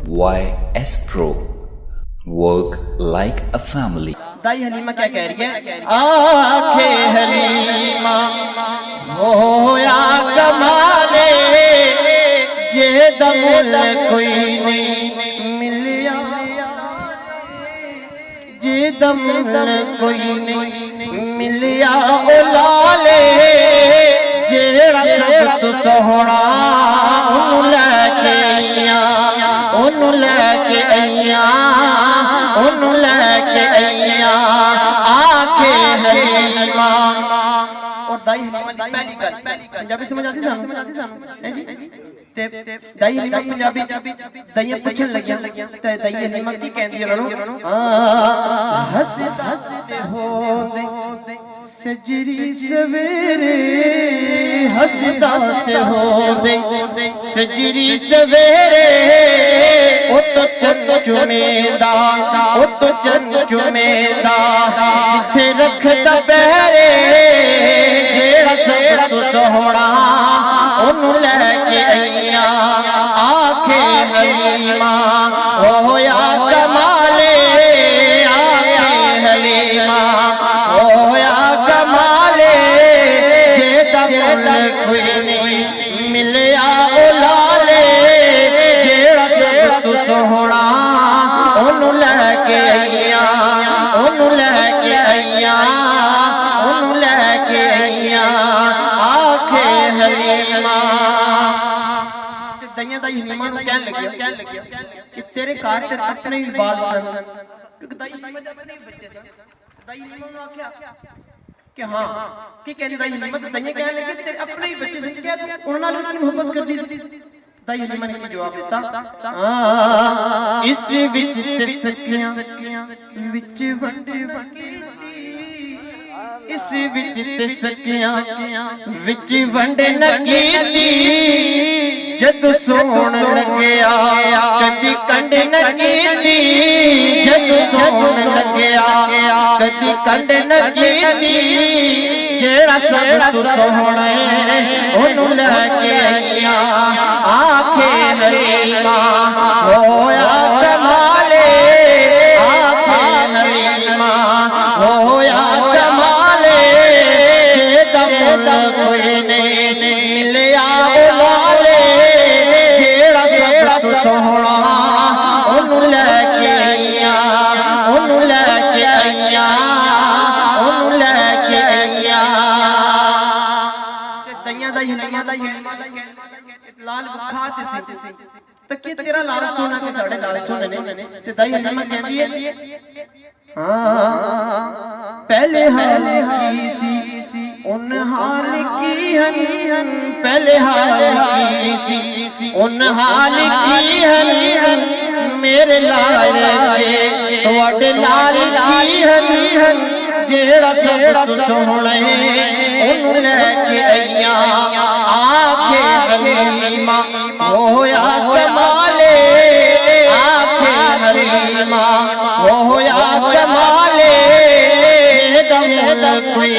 YS Pro. Work like a family. दाई हलीमा क्या कह रही है? आखे हलीमा होया कमाले जे दमुल कोई नहीं मिलिया, जे दमुल कोई नहीं मिलिया ओ लाले जेड़ा सब तो सोहना ओनू लैके आईया, ओनू लैके आईया, ओनू लैके आईया आके हलीमा। और दाई हलीमा दी पहली गल पंजाबी समझ आसी सानू है जी ते दाई हलीमा पंजाबी दाई पूछन लगिया ते दाई हलीमा की कहंदी उन्हां नू हसदे हसदे होंदे सजरी सवेरे, हसदे होंदे सजरी सवेरे ओ तो चंद चुमेदा, ओ तो चंद चुमेदा जिथे रखदा पहरे जेड़ा सब तो सोहना ओनू लैके आईया आखे हलीमा होया कमाले, आखे हलीमा होया कमाले जे दमुल कोई नहीं मिलिया ओ लाले जेड़ा सब तो सोहना ओनू लैके आईया, ओनू लैके आईया, ओनू लैके आईया आखे हलीमा। दइयां दाई हलीमा नू कहन लगिया कि तेरे घर ते अपने भी बाल सन, क्योंकि दाई हलीमा दे अपने भी बच्चे सन। दाई हलीमा नू आख्या कि हां की कहनी दाई हलीमा ते दइयां कहन लगी तेरे अपने ही बच्चे सन, क्या तू उन्हां नाल की मोहब्बत करदी सी? दाई हलीमा ने जवाब दिता इस विच ते सकियां विच वंड इस विच ते सकियां विच वंड न कीती जद सोण लग्या कदी कंड न कीती, जद सोण लग्या कदी कंड न कीती जेड़ा सब तो सोहना ओनू लैके आईया आखे हलीमा होया कमाले, आखे हलीमा होया कमाले जे दमुल कोई नहीं मिलिया ओ लाले जेड़ा सब तो सोहना ओनू लैके आईया, ओनू लैके आईया, ओनू लैके आईया। लाल वखात सी तकी तेरा लाल सोना के साडे लाल सोने ने ते दाई हलीमा कहंदी है पहले हाल की सी उन हाल की हन, पहले हाल की सी उन हाल की हन मेरे लाल के तुहाडे लाल की हन जेड़ा सब तो सोहना ओनू लैके आईया आखे हलीमा होया कमाले, आखे हलीमा होया कमाले दमुल कोई